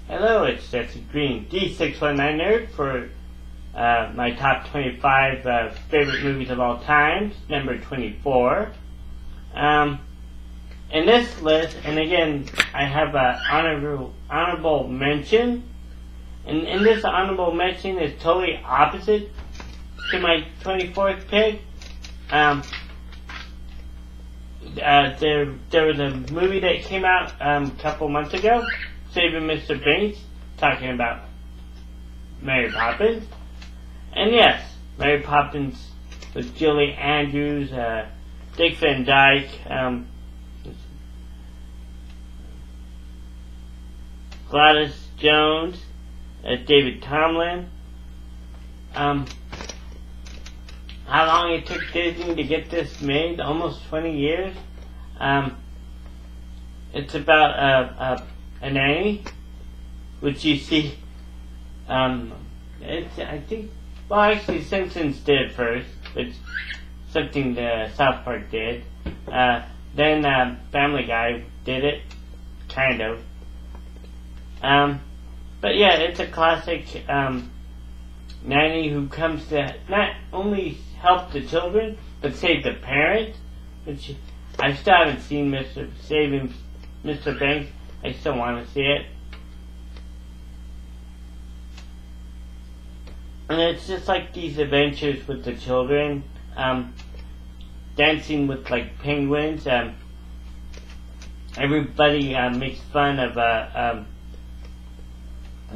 Hello, it's Jesse Green, D619 Nerd for my top 25 favorite movies of all time, number 24. In this list, and again, I have an honorable mention, and in this honorable mention is totally opposite to my 24th pick. There was a movie that came out a couple months ago, Saving Mr. Banks, talking about Mary Poppins. And yes, Mary Poppins with Julie Andrews, Dick Van Dyke, Gladys Jones, David Tomlin. How long it took Disney to get this made? Almost 20 years. It's about a nanny, which you see. I think. Well, actually, Simpsons did it first, which something the South Park did. Then Family Guy did it, kind of. But yeah, it's a classic nanny who comes to not only help the children, but save the parents. Which I still haven't seen Saving Mr. Banks. I still want to see it. And it's just like these adventures with the children, dancing with like penguins. Everybody makes fun of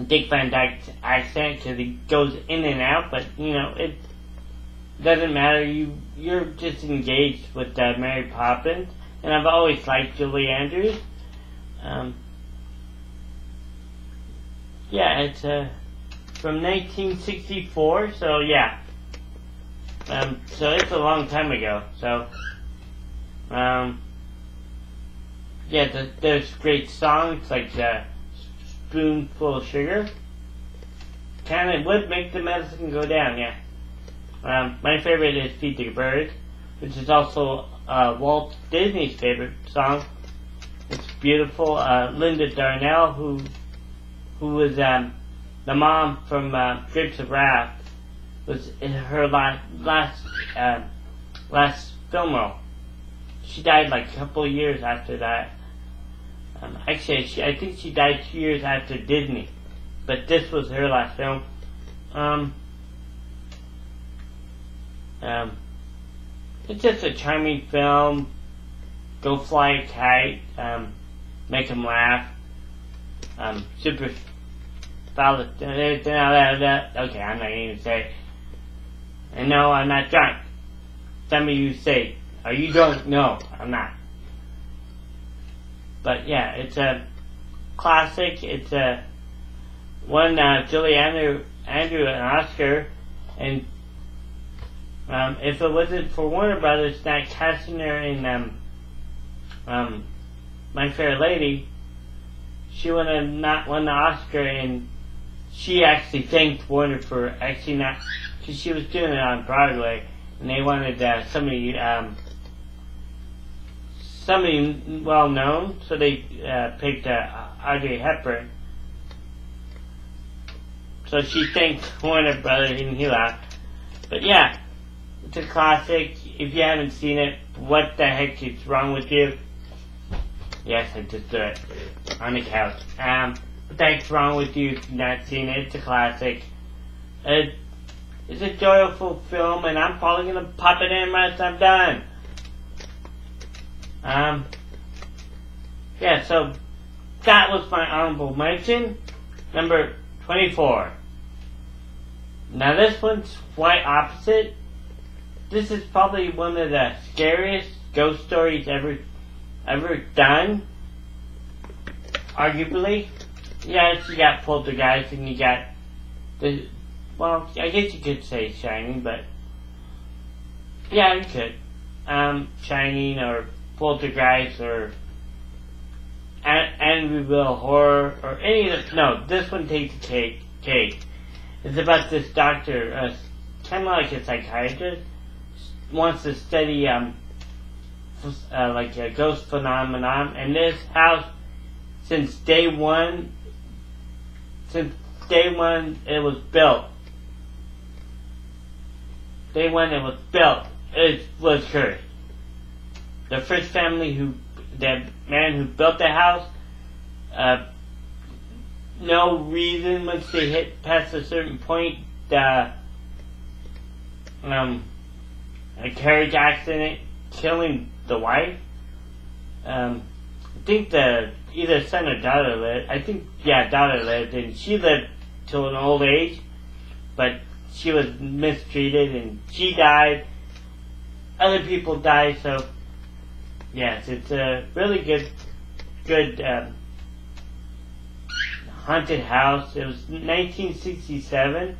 Dick Van Dyke's accent because he goes in and out, but you know it doesn't matter. You're just engaged with Mary Poppins, and I've always liked Julie Andrews. Yeah, it's from 1964, so yeah. So it's a long time ago. So, yeah, there's great songs like Spoonful of Sugar. Kinda would make the medicine go down, yeah. My favorite is Feed the Bird, which is also Walt Disney's favorite song. It's beautiful. Linda Darnell, who was the mom from Grapes of Wrath, was in her last film role. She died like a couple of years after that. Actually, I think she died 2 years after Disney, but this was her last film. It's just a charming film. Go fly a kite, make them laugh. Super solid. Okay, I'm not going to say it. And no, I'm not drunk. Some of you say, are you drunk? No, I'm not. But yeah, it's a classic. It's won Julie Andrew an Oscar, and if it wasn't for Warner Brothers not casting her in My Fair Lady, she would have not won the Oscar. And she actually thanked Warner for actually not, because she was doing it on Broadway, and they wanted somebody well known, so they picked Audrey Hepburn. So she thanked Warner Brothers, and he laughed. But yeah, it's a classic. If you haven't seen it, what the heck is wrong with you? Yes, I just do it on the couch. What the heck's wrong with you if you've not seen it? It's a classic. It's a joyful film, and I'm probably gonna pop it in once I'm done. Yeah, so that was my honorable mention, number 24. Now this one's quite opposite. This is probably one of the scariest ghost stories ever done, arguably. Yes, you got Poltergeist and you got well, I guess you could say Shining, but yeah, you could. Shining or Poltergeist or Amityville Horror or any of the, no, this one takes the cake. It's about this doctor, kind of like a psychiatrist, wants to study like a ghost phenomenon, and this house, since day one, since day one it was built. Day one it was built, it was cursed. The first family the man who built the house, no reason once they hit past a certain point, a carriage accident killing the wife. I think either son or daughter lived. I think, daughter lived, and she lived till an old age, but she was mistreated and she died. Other people died, so yes, it's a really good haunted house. It was 1967,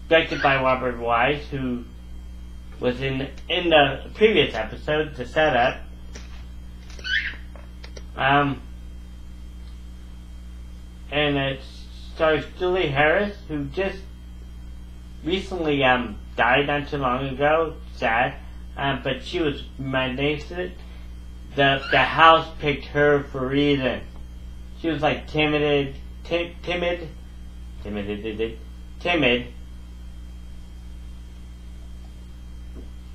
directed by Robert Wise, who was in the previous episode, the setup. And it stars Julie Harris, who just recently died not too long ago. Sad, but she was magnificent. The house picked her for a reason. She was like timid.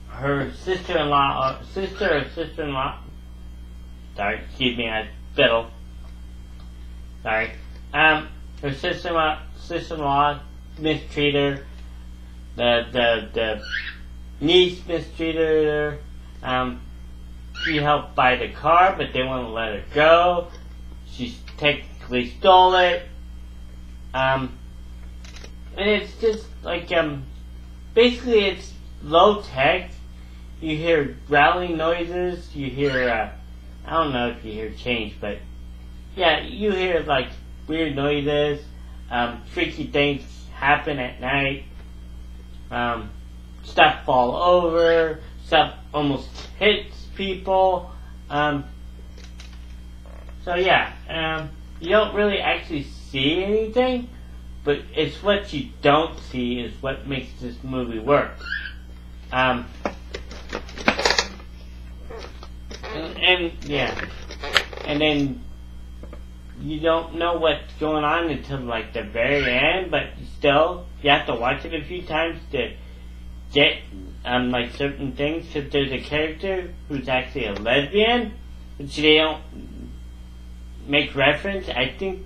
Her sister-in-law, sorry, excuse me, I fiddle. Sorry. Her sister-in-law mistreated her. The niece mistreated her. She helped buy the car, but they wouldn't let her go. She technically stole it. And it's just like, basically it's low tech. You hear growling noises, you hear, I don't know if you hear change, but yeah, you hear like weird noises, freaky things happen at night, stuff fall over, stuff almost hits people, so yeah, you don't really actually see anything, but it's what you don't see is what makes this movie work. And then you don't know what's going on until like the very end, but still you have to watch it a few times to get like certain things. Because there's a character who's actually a lesbian, which they don't make reference. I think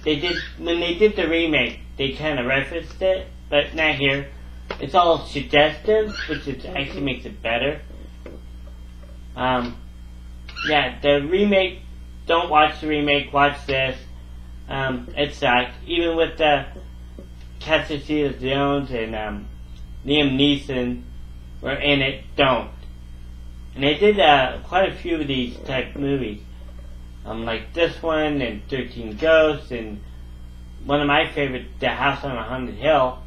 they did when they did the remake. They kind of referenced it, but not here. It's all suggestive, which actually makes it better. The remake, don't watch the remake, watch this. It sucked. Even with Catherine Zeta-Jones and Liam Neeson were in it, don't. And they did quite a few of these type movies. Like this one, and 13 Ghosts, and one of my favorites, The House on a Haunted Hill.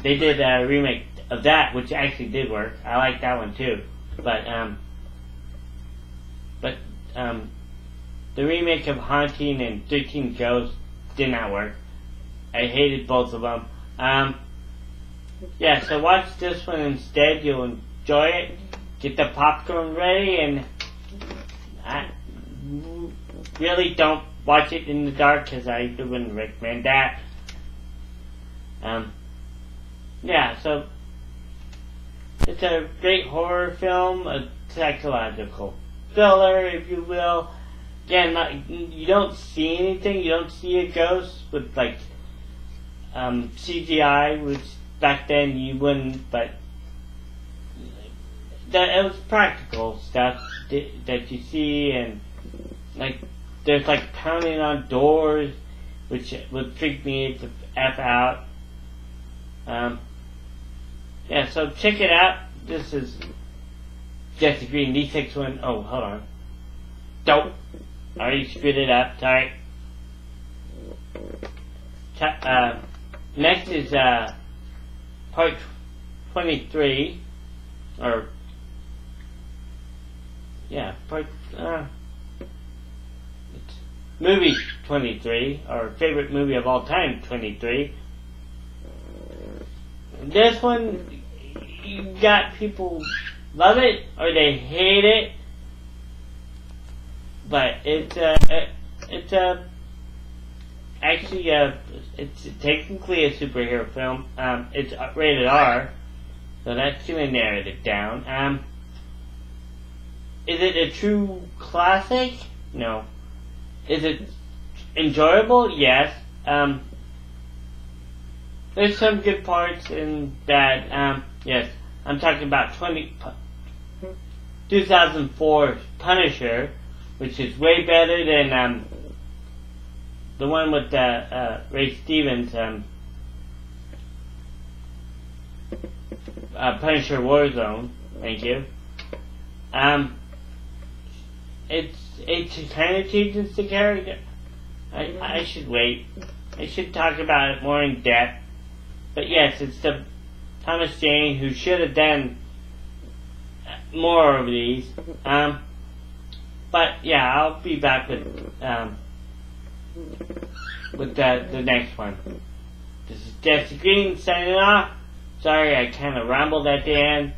They did a remake of that, which actually did work. I like that one too. But the remake of Haunting and 13 Ghosts did not work. I hated both of them. So watch this one instead. You'll enjoy it. Get the popcorn ready, and I really don't watch it in the dark because I wouldn't recommend that. So it's a great horror film, a psychological thriller, if you will. Again, you don't see anything. You don't see a ghost with like CGI, which back then you wouldn't. But it was practical stuff that you see, and like there's like pounding on doors, which would freak me the F out. So check it out. This is Jesse Green, D61. Oh, hold on. Dope. I already screwed it up. Sorry. Next is part 23. It's movie 23, or favorite movie of all time 23. This one, you got people love it or they hate it, but it's actually, it's technically a superhero film. It's rated R, so that's gonna narrow it down. Is it a true classic? No. Is it enjoyable? Yes. There's some good parts in that. Yes, I'm talking about 2004 Punisher, which is way better than the one with Ray Stevens, Punisher Warzone. Thank you. It kind of changes the character. I should wait. I should talk about it more in depth. But yes, it's the Thomas Jane who should have done more of these. But yeah, I'll be back with the next one. This is Jesse Green signing off. Sorry, I kind of rambled at the end.